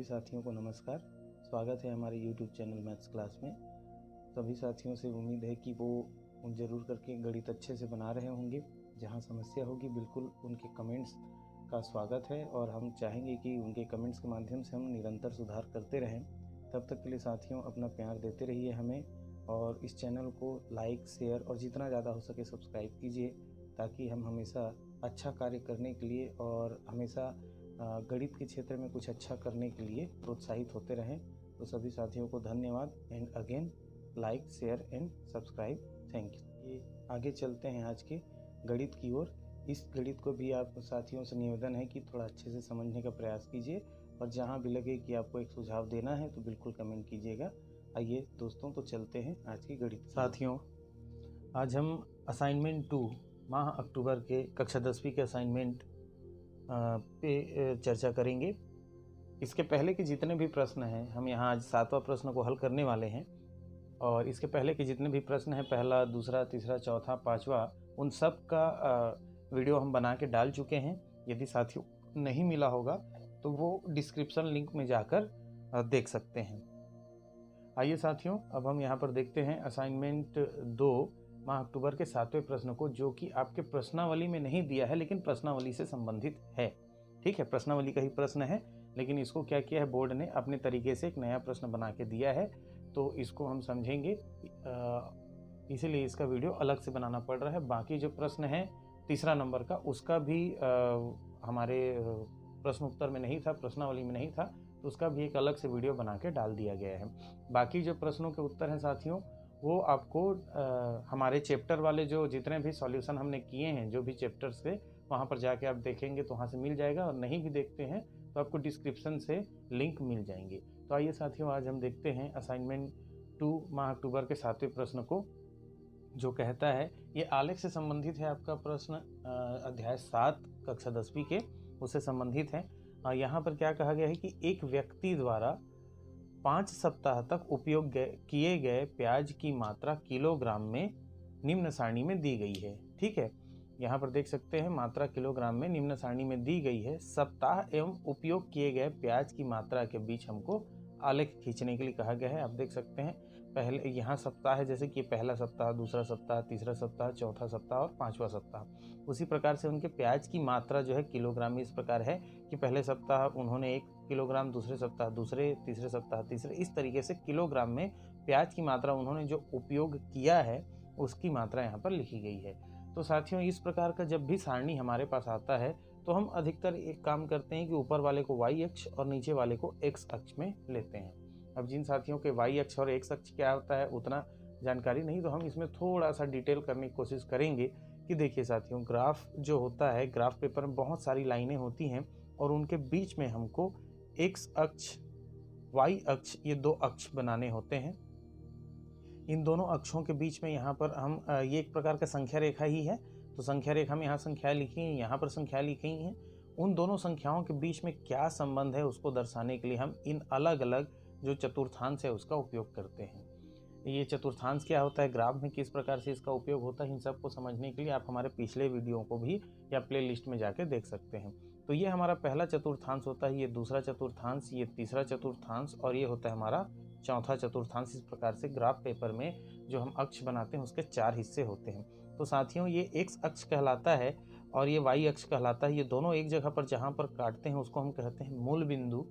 सभी साथियों को नमस्कार। स्वागत है हमारे YouTube चैनल मैथ्स क्लास में। सभी साथियों से उम्मीद है कि वो ज़रूर करके गणित अच्छे से बना रहे होंगे। जहाँ समस्या होगी बिल्कुल उनके कमेंट्स का स्वागत है और हम चाहेंगे कि उनके कमेंट्स के माध्यम से हम निरंतर सुधार करते रहें। तब तक के लिए साथियों अपना प्यार देते रहिए हमें, और इस चैनल को लाइक, शेयर और जितना ज़्यादा हो सके सब्सक्राइब कीजिए, ताकि हम हमेशा अच्छा कार्य करने के लिए और हमेशा गणित के क्षेत्र में कुछ अच्छा करने के लिए प्रोत्साहित होते रहें। तो सभी साथियों को धन्यवाद and again like, share and subscribe. Thank you. ये आगे चलते हैं आज के गणित की ओर। इस गणित को भी आप साथियों से निवेदन है कि थोड़ा अच्छे से समझने का प्रयास कीजिए, और जहाँ भी लगे कि आपको एक सुझाव देना है तो बिल्कुल कमेंट कीजिएगा। आइए दोस्तों, तो चलते हैं आज की गणित। साथियों, आज हम असाइनमेंट 2 माह अक्टूबर के कक्षा 10वीं के असाइनमेंट पे चर्चा करेंगे। इसके पहले के जितने भी प्रश्न हैं, हम यहाँ आज 7वां प्रश्न को हल करने वाले हैं, और इसके पहले के जितने भी प्रश्न हैं, पहला, दूसरा, तीसरा, चौथा, पाँचवा, उन सब का वीडियो हम बना के डाल चुके हैं। यदि साथियों नहीं मिला होगा तो वो डिस्क्रिप्शन लिंक में जाकर देख सकते हैं। आइए साथियों, अब हम यहाँ पर देखते हैं असाइनमेंट 2 माह अक्टूबर के 7वें प्रश्न को, जो कि आपके प्रश्नावली में नहीं दिया है लेकिन प्रश्नावली से संबंधित है। ठीक है, प्रश्नावली का ही प्रश्न है, लेकिन इसको क्या किया है, बोर्ड ने अपने तरीके से एक नया प्रश्न बना के दिया है, तो इसको हम समझेंगे, इसीलिए इसका वीडियो अलग से बनाना पड़ रहा है। बाकी जो प्रश्न है तीसरा नंबर का, उसका भी हमारे प्रश्न उत्तर में नहीं था, प्रश्नावली में नहीं था, तो उसका भी एक अलग से वीडियो बना के डाल दिया गया है। बाकी जो प्रश्नों के उत्तर हैं साथियों, वो आपको हमारे चैप्टर वाले जो जितने भी सॉल्यूशन हमने किए हैं, जो भी चैप्टर्स थे, वहाँ पर जाके आप देखेंगे तो वहाँ से मिल जाएगा, और नहीं भी देखते हैं तो आपको डिस्क्रिप्शन से लिंक मिल जाएंगे। तो आइए साथियों, आज हम देखते हैं असाइनमेंट 2 माह अक्टूबर के 7वें प्रश्न को, जो कहता है, ये आलेख से संबंधित है। आपका प्रश्न अध्याय 7 कक्षा 10वीं के उससे संबंधित है। यहाँ पर क्या कहा गया है कि एक व्यक्ति द्वारा 5 सप्ताह तक उपयोग किए गए प्याज की मात्रा किलोग्राम में निम्न सारणी में दी गई है। ठीक है, यहाँ पर देख सकते हैं मात्रा किलोग्राम में निम्न सारणी में दी गई है। सप्ताह एवं उपयोग किए गए प्याज की मात्रा के बीच हमको आलेख खींचने के लिए कहा गया है। आप देख सकते हैं पहले यहाँ सप्ताह है, जैसे कि पहला सप्ताह, दूसरा सप्ताह, तीसरा सप्ताह, चौथा सप्ताह और 5वां सप्ताह। उसी प्रकार से उनके प्याज की मात्रा जो है किलोग्राम में इस प्रकार है कि पहले सप्ताह उन्होंने 1 किलोग्राम, दूसरे सप्ताह दूसरे, तीसरे सप्ताह तीसरे, इस तरीके से किलोग्राम में प्याज की मात्रा उन्होंने जो उपयोग किया है उसकी मात्रा यहाँ पर लिखी गई है। तो साथियों, इस प्रकार का जब भी सारणी हमारे पास आता है तो हम अधिकतर एक काम करते हैं कि ऊपर वाले को y अक्ष और नीचे वाले को x अक्ष में लेते हैं। अब जिन साथियों के y अक्ष और x अक्ष क्या होता है उतना जानकारी नहीं, तो हम इसमें थोड़ा सा डिटेल करने की कोशिश करेंगे। कि देखिए साथियों, ग्राफ जो होता है, ग्राफ पेपर में बहुत सारी लाइनें होती हैं, और उनके बीच में हमको x अक्ष, y अक्ष, ये 2 अक्ष बनाने होते हैं। इन दोनों अक्षों के बीच में यहाँ पर हम ये एक प्रकार का संख्या रेखा ही है, तो संख्या रेखा में यहाँ संख्या लिखी है, यहाँ पर संख्या लिखी है। उन दोनों संख्याओं के बीच में क्या संबंध है उसको दर्शाने के लिए हम इन अलग अलग जो चतुर्थांश है उसका उपयोग करते हैं। ये चतुर्थांश क्या होता है, ग्राफ में किस प्रकार से इसका उपयोग होता है, इन सब को समझने के लिए आप हमारे पिछले वीडियो को भी या प्ले लिस्ट में जाके देख सकते हैं। तो ये हमारा पहला चतुर्थांश होता है, ये दूसरा चतुर्थांश, ये तीसरा चतुर्थांश, और ये होता है हमारा चौथा चतुर्थांश। इस प्रकार से ग्राफ पेपर में जो हम अक्ष बनाते हैं उसके 4 हिस्से होते हैं। तो साथियों, ये x अक्ष कहलाता है और ये y अक्ष कहलाता है। ये दोनों एक जगह पर जहाँ पर काटते हैं उसको हम कहते हैं मूल बिंदु,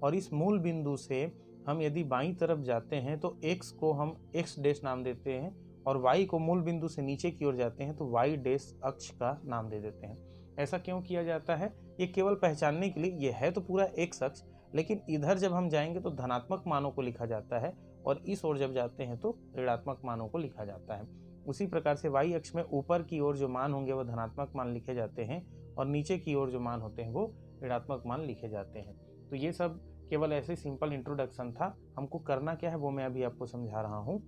और इस मूल बिंदु से हम यदि बाईं तरफ जाते हैं तो x को हम x डैश नाम देते हैं, और y को मूल बिंदु से नीचे की ओर जाते हैं तो y डैश अक्ष का नाम दे देते हैं। ऐसा क्यों किया जाता है, ये केवल पहचानने के लिए। ये है तो पूरा x अक्ष, लेकिन इधर जब हम जाएंगे तो धनात्मक मानों को लिखा जाता है, और इस ओर जब जाते हैं तो ऋणात्मक मानों को लिखा जाता है। उसी प्रकार से y अक्ष में ऊपर की ओर जो मान होंगे वो धनात्मक मान लिखे जाते हैं, और नीचे की ओर जो मान होते हैं वो ऋणात्मक मान लिखे जाते हैं। तो ये सब केवल ऐसे सिंपल इंट्रोडक्शन था। हमको करना क्या है वो मैं अभी आपको समझा रहा हूँ।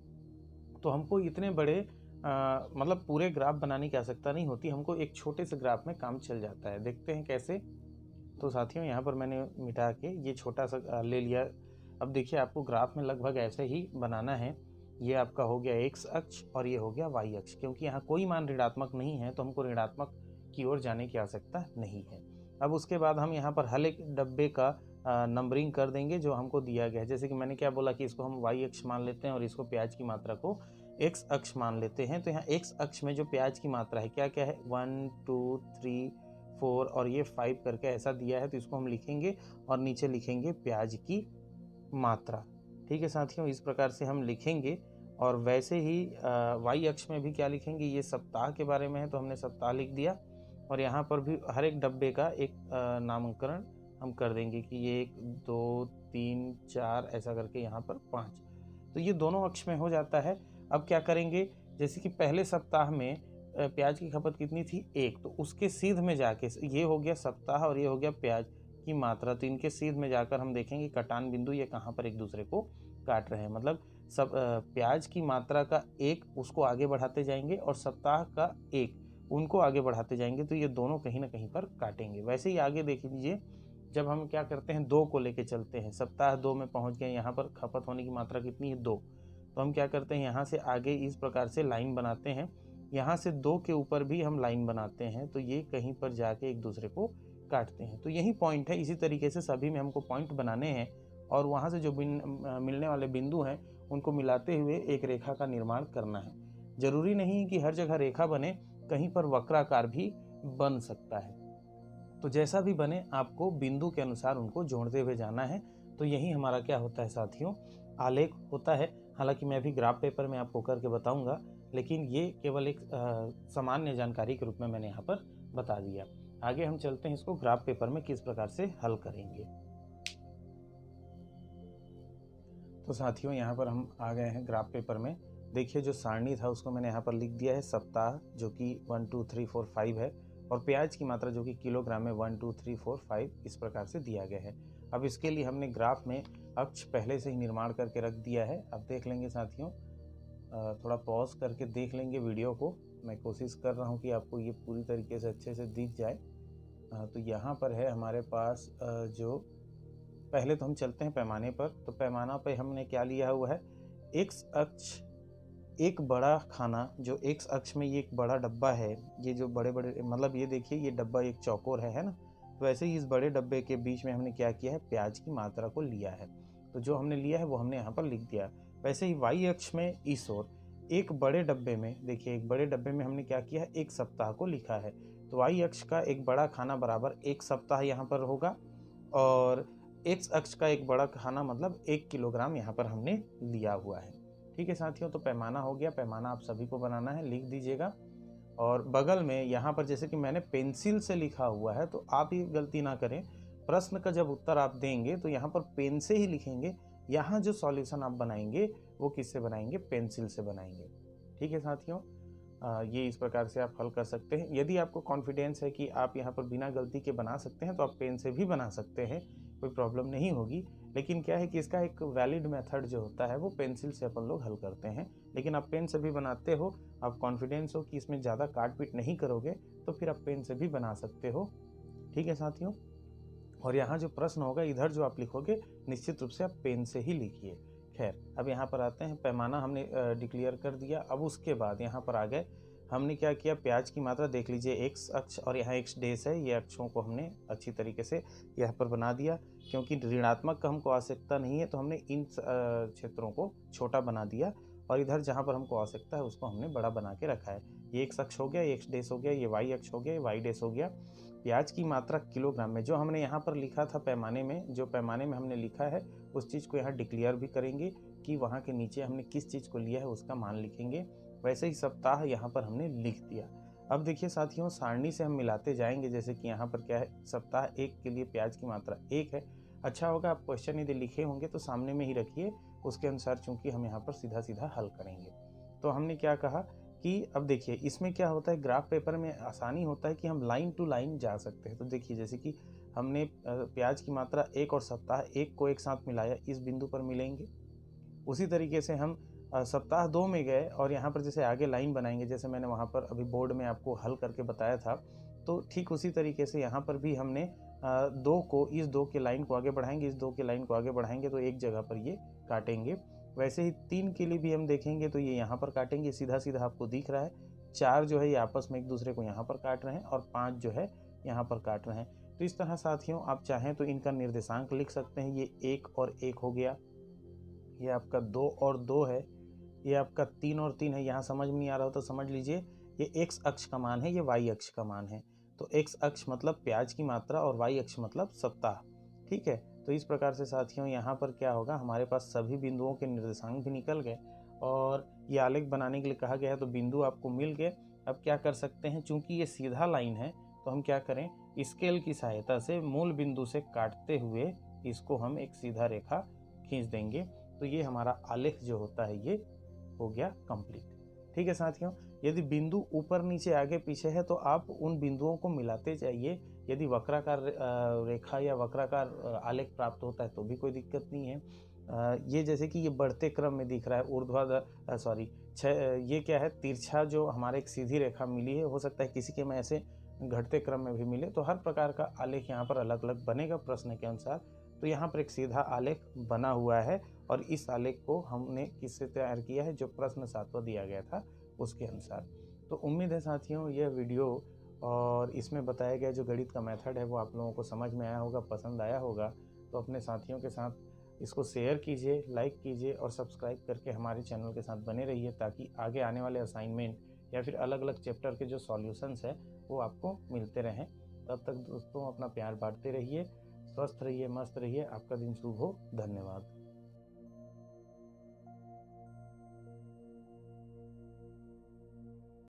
तो हमको इतने बड़े मतलब पूरे ग्राफ बनाने की आवश्यकता नहीं होती, हमको एक छोटे से ग्राफ में काम चल जाता है। देखते हैं कैसे। तो साथियों, यहाँ पर मैंने मिटा के ये छोटा सा ले लिया। अब देखिए, आपको ग्राफ में लगभग ऐसे ही बनाना है। ये आपका हो गया x अक्ष और ये हो गया y अक्ष। क्योंकि यहाँ कोई मान ऋणात्मक नहीं है तो हमको ऋणात्मक की ओर जाने की आवश्यकता नहीं है। अब उसके बाद हम यहाँ पर हर एक डब्बे का नंबरिंग कर देंगे जो हमको दिया गया है। जैसे कि मैंने क्या बोला कि इसको हम वाई अक्ष मान लेते हैं और इसको प्याज की मात्रा को एक्स अक्ष मान लेते हैं। तो यहाँ एक्स अक्ष में जो प्याज की मात्रा है क्या क्या है, 1 2 3 4 और ये 5 करके ऐसा दिया है। तो इसको हम लिखेंगे और नीचे लिखेंगे प्याज की मात्रा। ठीक है साथियों, इस प्रकार से हम लिखेंगे। और वैसे ही वाई अक्ष में भी क्या लिखेंगे, ये सप्ताह के बारे में है तो हमने सप्ताह लिख दिया। और यहाँ पर भी हर एक डब्बे का एक नामकरण हम कर देंगे कि ये 1 2 3 4 ऐसा करके यहाँ पर 5। तो ये दोनों अक्ष में हो जाता है। अब क्या करेंगे, जैसे कि पहले सप्ताह में प्याज की खपत कितनी थी 1, तो उसके सीध में जाके ये हो गया सप्ताह और ये हो गया प्याज की मात्रा। तो इनके सीध में जाकर हम देखेंगे कटान बिंदु ये कहाँ पर एक दूसरे को काट रहे हैं। मतलब सब प्याज की मात्रा का 1 उसको आगे बढ़ाते जाएंगे और सप्ताह का 1 उनको आगे बढ़ाते जाएंगे। तो ये दोनों कहीं ना कहीं पर काटेंगे। वैसे ही आगे देख लीजिए, जब हम क्या करते हैं 2 को लेके चलते हैं, सप्ताह 2 में पहुंच गए, यहाँ पर खपत होने की मात्रा कितनी है 2। तो हम क्या करते हैं, यहाँ से आगे इस प्रकार से लाइन बनाते हैं। यहाँ से 2 के ऊपर भी हम लाइन बनाते हैं। तो ये कहीं पर जाके एक दूसरे को काटते हैं। तो यही पॉइंट है। इसी तरीके से सभी में हमको पॉइंट बनाने हैं और वहाँ से जो मिलने वाले बिंदु हैं उनको मिलाते हुए एक रेखा का निर्माण करना है। जरूरी नहीं कि हर जगह रेखा बने, कहीं पर वक्राकार भी बन सकता है। तो जैसा भी बने आपको बिंदु के अनुसार उनको जोड़ते हुए जाना है। तो यही हमारा क्या होता है साथियों, आलेख होता है। हालांकि मैं अभी ग्राफ पेपर में आपको करके बताऊंगा, लेकिन ये केवल एक सामान्य जानकारी के रूप में मैंने यहाँ पर बता दिया। आगे हम चलते हैं इसको ग्राफ पेपर में किस प्रकार से हल करेंगे। तो साथियों यहाँ पर हम आ गए हैं ग्राफ पेपर में। देखिए जो सारणी था उसको मैंने यहाँ पर लिख दिया है, सप्ताह जो कि 1 2 3 4 5 है और प्याज की मात्रा जो कि किलोग्राम में 1 2 3 4 5 इस प्रकार से दिया गया है। अब इसके लिए हमने ग्राफ में अक्ष पहले से ही निर्माण करके रख दिया है। अब देख लेंगे साथियों, थोड़ा पॉज करके देख लेंगे वीडियो को। मैं कोशिश कर रहा हूँ कि आपको ये पूरी तरीके से अच्छे से दिख जाए। तो यहाँ पर है हमारे पास जो पहले तो हम चलते हैं पैमाने पर। तो पैमाना पे हमने क्या लिया हुआ है, एक्स अक्ष एक बड़ा खाना, जो एक्स अक्ष में ये एक बड़ा डब्बा है, ये जो बड़े बड़े मतलब ये देखिए ये डब्बा एक चौकोर है ना। तो वैसे ही इस बड़े डब्बे के बीच में हमने क्या किया है, प्याज की मात्रा को लिया है। तो जो हमने लिया है वो हमने यहाँ पर लिख दिया। वैसे ही वाई अक्ष में इस ओर एक बड़े डब्बे में देखिए, एक बड़े डब्बे में हमने क्या किया है, एक सप्ताह को लिखा है। तो वाई अक्ष का एक बड़ा खाना बराबर एक सप्ताह यहाँ पर होगा और एक्स अक्ष का एक बड़ा खाना मतलब 1 किलोग्राम यहाँ पर हमने लिया हुआ है। ठीक है साथियों, तो पैमाना हो गया। पैमाना आप सभी को बनाना है, लिख दीजिएगा। और बगल में यहाँ पर जैसे कि मैंने पेंसिल से लिखा हुआ है, तो आप ये गलती ना करें। प्रश्न का जब उत्तर आप देंगे तो यहाँ पर पेन से ही लिखेंगे। यहाँ जो सॉल्यूशन आप बनाएंगे वो किससे बनाएंगे, पेंसिल से बनाएंगे। ठीक है साथियों, ये इस प्रकार से आप हल कर सकते हैं। यदि आपको कॉन्फिडेंस है कि आप यहाँ पर बिना गलती के बना सकते हैं तो आप पेन से भी बना सकते हैं, कोई प्रॉब्लम नहीं होगी। लेकिन क्या है कि इसका एक वैलिड मेथड जो होता है वो पेंसिल से अपन लोग हल करते हैं। लेकिन आप पेन से भी बनाते हो, आप कॉन्फिडेंस हो कि इसमें ज़्यादा काट पीट नहीं करोगे, तो फिर आप पेन से भी बना सकते हो। ठीक है साथियों, और यहाँ जो प्रश्न होगा इधर जो आप लिखोगे निश्चित रूप से आप पेन से ही लिखिए। खैर, अब यहाँ पर आते हैं, पैमाना हमने डिक्लेयर कर दिया। अब उसके बाद यहाँ पर आ गए, हमने क्या किया, प्याज की मात्रा देख लीजिए, एक्स अक्ष और यहाँ एक्स डेस है, ये अक्षों को हमने अच्छी तरीके से यहाँ पर बना दिया। क्योंकि ऋणात्मक का हमको आवश्यकता नहीं है तो हमने इन क्षेत्रों को छोटा बना दिया और इधर जहाँ पर हमको आवश्यकता है उसको हमने बड़ा बना के रखा है। ये एक्स अक्ष हो गया, ये एक्स डेस हो गया, ये वाई अक्ष हो गया, ये वाई डेस हो गया। प्याज की मात्रा किलोग्राम में जो हमने यहाँ पर लिखा था पैमाने में, जो पैमाने में हमने लिखा है उस चीज़ को यहाँ डिक्लेयर भी करेंगे कि वहाँ के नीचे हमने किस चीज़ को लिया है उसका मान लिखेंगे। वैसे ही सप्ताह यहाँ पर हमने लिख दिया। अब देखिए साथियों, सारणी से हम मिलाते जाएंगे। जैसे कि यहाँ पर क्या है, सप्ताह 1 के लिए प्याज की मात्रा 1 है। अच्छा होगा आप क्वेश्चन यदि लिखे होंगे तो सामने में ही रखिए, उसके अनुसार चूंकि हम यहाँ पर सीधा सीधा हल करेंगे। तो हमने क्या कहा कि अब देखिए इसमें क्या होता है, ग्राफ पेपर में आसानी होता है कि हम लाइन टू लाइन जा सकते हैं। तो देखिए जैसे कि हमने प्याज की मात्रा 1 और सप्ताह 1 को एक साथ मिलाया, इस बिंदु पर मिलेंगे। उसी तरीके से हम सप्ताह 2 में गए और यहाँ पर जैसे आगे लाइन बनाएंगे, जैसे मैंने वहाँ पर अभी बोर्ड में आपको हल करके बताया था, तो ठीक उसी तरीके से यहाँ पर भी हमने 2 को, इस 2 के लाइन को आगे बढ़ाएंगे, इस 2 के लाइन को आगे बढ़ाएंगे, तो एक जगह पर ये काटेंगे। वैसे ही 3 के लिए भी हम देखेंगे तो ये यहाँ पर काटेंगे, सीधा सीधा आपको दिख रहा है। 4 जो है ये आपस में एक दूसरे को यहाँ पर काट रहे हैं और 5 जो है यहाँ पर काट रहे हैं। तो इस तरह साथियों आप चाहें तो इनका निर्देशांक लिख सकते हैं। ये 1 और 1 हो गया, ये आपका 2 और 2 है, ये आपका 3 और 3 है। यहाँ समझ में नहीं आ रहा हो तो समझ लीजिए ये x अक्ष का मान है, ये y अक्ष का मान है। तो x अक्ष मतलब प्याज की मात्रा और y अक्ष मतलब सप्ताह। ठीक है, तो इस प्रकार से साथियों यहाँ पर क्या होगा, हमारे पास सभी बिंदुओं के निर्देशांक भी निकल गए और ये आलेख बनाने के लिए कहा गया है, तो बिंदु आपको मिल गए। अब क्या कर सकते हैं, चूंकि ये सीधा लाइन है तो हम क्या करें, स्केल की सहायता से मूल बिंदु से काटते हुए इसको हम एक सीधा रेखा खींच देंगे। तो ये हमारा आलेख जो होता है ये हो गया कंप्लीट। ठीक है साथियों, यदि बिंदु ऊपर नीचे आगे पीछे है तो आप उन बिंदुओं को मिलाते जाइए। यदि वक्राकार रेखा या वक्राकार आलेख प्राप्त होता है तो भी कोई दिक्कत नहीं है। ये जैसे कि ये बढ़ते क्रम में दिख रहा है, ऊर्ध्वाधर ये क्या है, तिरछा जो हमारे एक सीधी रेखा मिली है, हो सकता है किसी के में ऐसे घटते क्रम में भी मिले। तो हर प्रकार का आलेख यहाँ पर अलग अलग बनेगा प्रश्न के अनुसार। तो यहाँ पर एक सीधा आलेख बना हुआ है और इस आलेख को हमने किससे तैयार किया है, जो प्रश्न 7वां दिया गया था उसके अनुसार। तो उम्मीद है साथियों यह वीडियो और इसमें बताया गया जो गणित का मेथड है वो आप लोगों को समझ में आया होगा, पसंद आया होगा। तो अपने साथियों के साथ इसको शेयर कीजिए, लाइक कीजिए और सब्सक्राइब करके हमारे चैनल के साथ बने रहिए, ताकि आगे आने वाले असाइनमेंट या फिर अलग अलग चैप्टर के जो सॉल्यूशंस है वो आपको मिलते रहें। तब तक दोस्तों अपना प्यार बांटते रहिए, स्वस्थ रहिए, मस्त रहिए। आपका दिन शुभ हो। धन्यवाद।